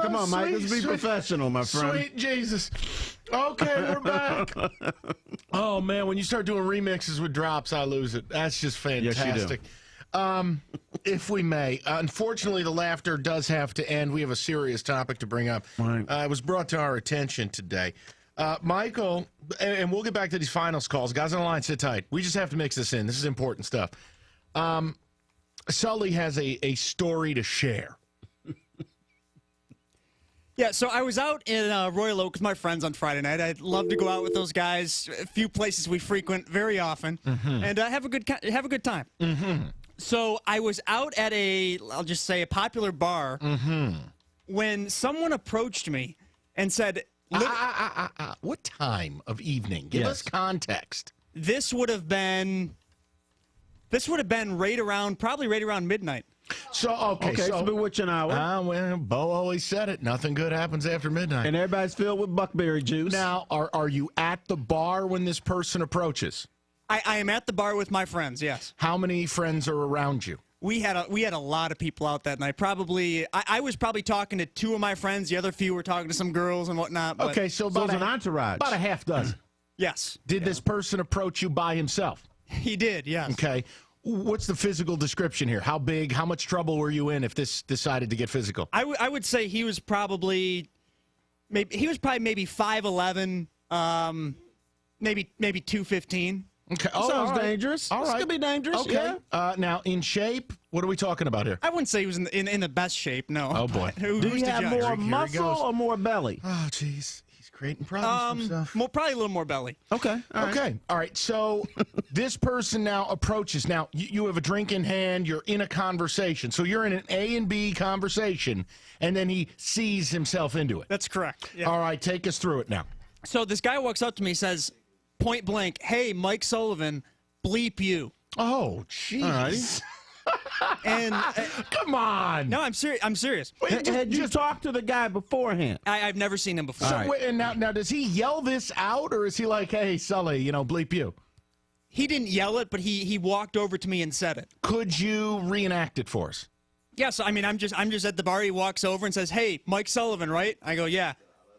Come on, Mike. Let's be professional, my friend. Sweet Jesus. Okay, we're back. Oh, man, when you start doing remixes with drops, I lose it. That's just fantastic. Yes, you do. If we may, unfortunately, the laughter does have to end. We have a serious topic to bring up. Right. It was brought to our attention today. Michael, and we'll get back to these finals calls. Guys on the line, sit tight. We just have to mix this in. This is important stuff. Sully has a story to share. Yeah, so I was out in Royal Oak with my friends on Friday night. I'd love to go out with those guys. A few places we frequent very often, and have a good time. So I was out at I'll just say a popular bar when someone approached me and said, what time of evening? Give us context. This would have been probably right around midnight. So, okay, it's been which an hour. Well, Bo always said it. Nothing good happens after midnight. And everybody's filled with buckberry juice. Now, are you at the bar when this person approaches? I am at the bar with my friends, yes. How many friends are around you? We had a lot of people out that night. Probably, I was probably talking to two of my friends. The other few were talking to some girls and whatnot. But okay, so about an entourage. About a half dozen. Yes. Did this person approach you by himself? He did, yes. Okay. What's the physical description here? How big, how much trouble were you in if this decided to get physical? I would say he was probably maybe 5'11", maybe 215. Okay. Sounds dangerous. All right. This could be dangerous. Okay. Yeah. Now, in shape, what are we talking about here? I wouldn't say he was in the best shape, no. Oh, boy. Do you have more muscle or more belly? Oh, jeez. He's creating problems for himself. Probably a little more belly. Okay. All right. So this person now approaches. Now, you have a drink in hand. You're in a conversation. So you're in an A and B conversation, and then he sees himself into it. That's correct. Yeah. All right. Take us through it now. So this guy walks up to me, says, point blank, "Hey, Mike Sullivan, bleep you." Oh, jeez. And come on. No, I'm serious. I'm serious. Wait, had you talked to the guy beforehand? I've never seen him before. So right. wait, and now does he yell this out, or is he like, "Hey, Sully, bleep you"? He didn't yell it, but he walked over to me and said it. Could you reenact it for us? Yes, I mean I'm just at the bar. He walks over and says, "Hey, Mike Sullivan, right?" I go, "Yeah."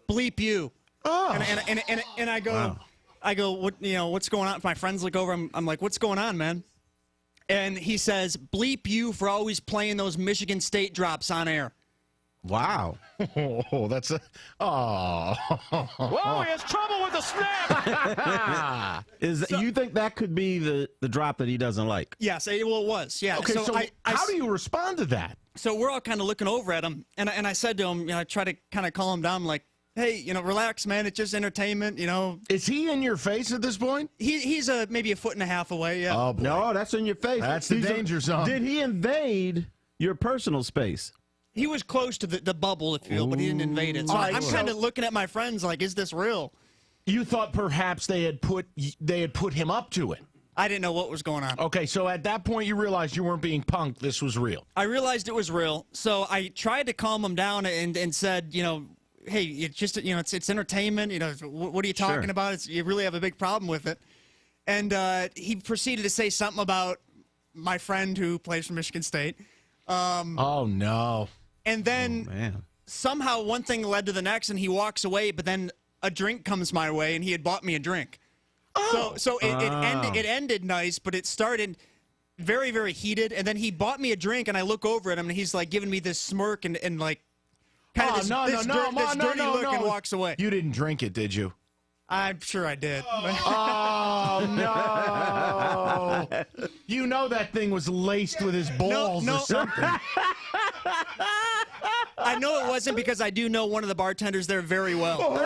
Bleep you. Oh. And I go. Wow. I go, what's going on? My friends look over. I'm like, what's going on, man? And he says, bleep you for always playing those Michigan State drops on air. Wow. Oh, that's a. Oh. Whoa, he has trouble with the snap. You think that could be the drop that he doesn't like? Yes, it was. Yeah. Okay, so how do you respond to that? So we're all kind of looking over at him, and I said to him, I try to kind of calm him down, like, hey, relax, man. It's just entertainment, Is he in your face at this point? He's maybe a foot and a half away, yeah. Oh, boy. No, that's in your face. That's the danger zone. Did he invade your personal space? He was close to the bubble, if you will, but he didn't invade it. So I'm kind of looking at my friends like, is this real? You thought perhaps they had put him up to it. I didn't know what was going on. Okay, so at that point you realized you weren't being punked. This was real. I realized it was real, so I tried to calm him down and said, hey, it's just, it's entertainment. What are you talking about? You really have a big problem with it. And he proceeded to say something about my friend who plays for Michigan State. Oh, no. And then somehow one thing led to the next, and he walks away, but then a drink comes my way, and he had bought me a drink. Oh. So it ended nice, but it started very, very heated, and then he bought me a drink, and I look over at him, and he's like giving me this smirk and like kind of this dirty look and walks away. You didn't drink it, did you? I'm sure I did. Oh, no. You know that thing was laced with his balls or something. I know it wasn't because I do know one of the bartenders there very well.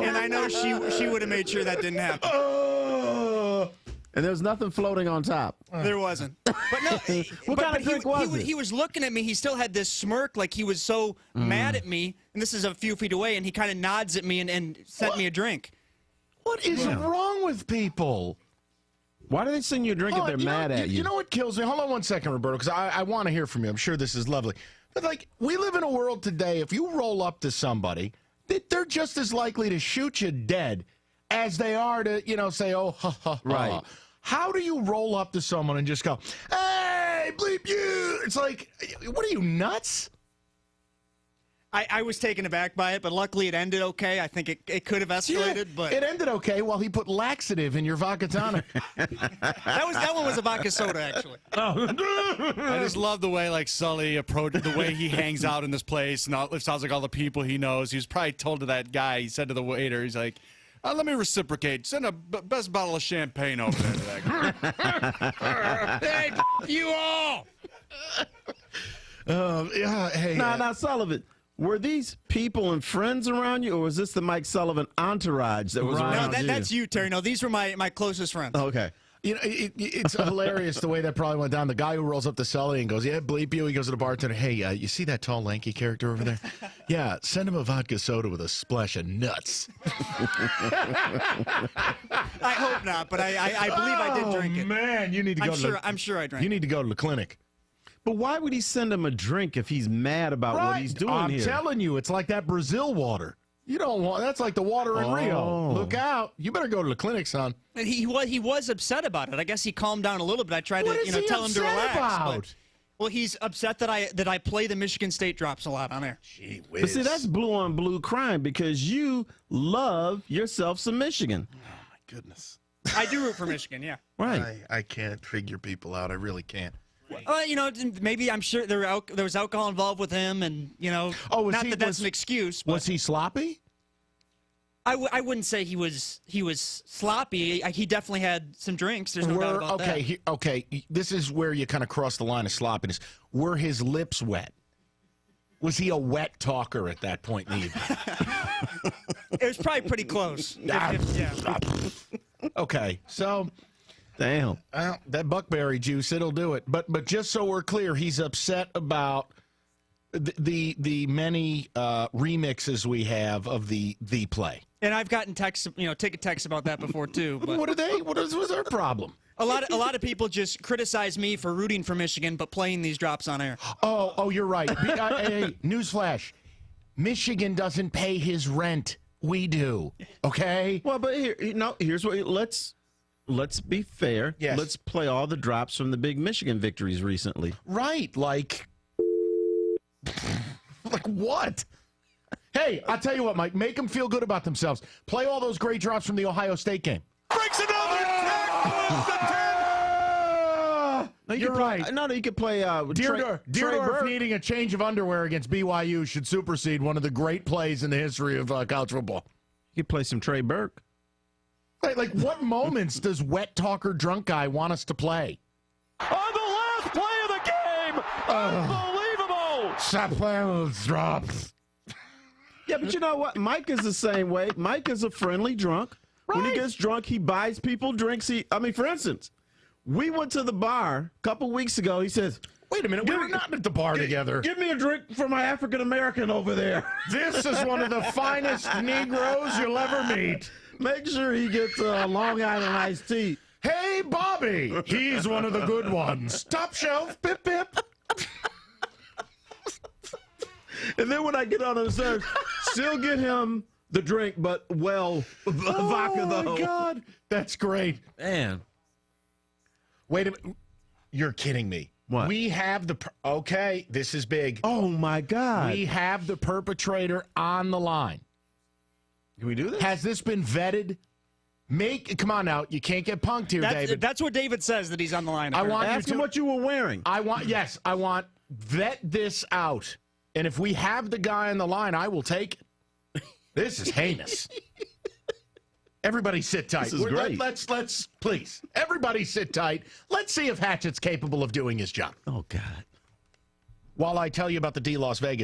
And I know she would have made sure that didn't happen. And there was nothing floating on top. There wasn't. But no, what kind of drink was it? He was looking at me. He still had this smirk like he was so mad at me. And this is a few feet away. And he kind of nods at me and sent me a drink. What is wrong with people? Why do they send you a drink if they're mad at you? You know what kills me? Hold on one second, Roberto, because I want to hear from you. I'm sure this is lovely. But, we live in a world today, if you roll up to somebody, they're just as likely to shoot you dead as they are to, say, oh, ha, ha, ha. Right. How do you roll up to someone and just go, hey, bleep you? It's like, what are you, nuts? I was taken aback by it, but luckily it ended okay. I think it could have escalated, but it ended okay while he put laxative in your vodka tonic. that one was a vodka soda, actually. I just love the way like Sully approached the way he hangs out in this place, and it sounds like all the people he knows. He was probably told to that guy. He said to the waiter, he's like, "Let me reciprocate. Send a best bottle of champagne over there to that guy." Hey, you all. Yeah. Hey. Now, Sullivan. Were these people and friends around you, or was this the Mike Sullivan entourage that was around No, you? that's you, Terry. No, these were my closest friends. Okay. You know, it's hilarious the way that probably went down. The guy who rolls up to Sully and goes, "Yeah, bleep you." He goes to the bartender, "Hey, you see that tall, lanky character over there? Yeah, send him a vodka soda with a splash of nuts." I hope not, but I believe I did drink it. Man, you need to go. I'm sure I drank You it. need to go to the clinic. But why would he send him a drink if he's mad about what he's doing I'm here? telling you, it's like that Brazil water. You don't want. That's like the water in Rio. Look out! You better go to the clinic, son. And he was upset about it. I guess he calmed down a little bit. I tried What to is he tell him to upset relax. about? But, well, he's upset that I play the Michigan State drops a lot on air. Gee But whiz. see, that's blue on blue crime because you love yourself some Michigan. goodness. I do root for Michigan. Yeah. Right. I can't figure people out. I really can't. Maybe I'm sure there was alcohol involved with him, and Oh, not that that's an excuse. But Was he sloppy? I wouldn't say he was sloppy. He definitely had some drinks. There's no doubt about that. Okay. This is where you kind of cross the line of sloppiness. Were his lips wet? Was he a wet talker at that point in the evening? It was probably pretty close. Yeah. Okay, so Damn. that buckberry juice, it'll do it. But just so we're clear, he's upset about the many remixes we have of the play. And I've gotten texts, ticket texts about that before too. But What are they? What was their problem? a lot of people just criticize me for rooting for Michigan, but playing these drops on air. Oh, you're right. Hey, newsflash: Michigan doesn't pay his rent. We do. Okay. Well, but here's what. Let's be fair. Yes. Let's play all the drops from the big Michigan victories recently. Right. Like what? Hey, I'll tell you what, Mike. Make them feel good about themselves. Play all those great drops from the Ohio State game. Breaks another No, You're right. No, you could play. Trey Deardorff Burke. needing a change of underwear against BYU should supersede one of the great plays in the history of college football. You could play some Trey Burke. Like what moments does wet talker drunk guy want us to play? on the last play of the game. Unbelievable. Stop playing those drops. Yeah, but you know what? Mike is the same way. Mike is a friendly drunk. When he Right. gets drunk, he buys people drinks. For instance, we went to the bar a couple weeks ago. He says, Wait a minute, we were not at the bar together. "Give me a drink for my African American over there." This is one of the finest Negroes you'll ever meet. Make sure he gets Long Island iced tea. Hey, Bobby. He's one of the good ones. Top shelf. Pip, pip. And then when I get on those nerves, still get him the drink, but vodka though. Oh, my God. That's great. Man. Wait a minute. You're kidding me. What? We have okay, this is big. Oh, my God. We have the perpetrator on the line. Can we do this? Has this been vetted? Come on now. You can't get punked here, David. That's what David says, that he's on the line. I want Ask him what you were wearing. I want vet this out. And if we have the guy on the line, I will take it. This is heinous. Everybody sit tight. This is great. Let's please. Everybody sit tight. Let's see if Hatchett's capable of doing his job. Oh, God. While I tell you about the D Las Vegas,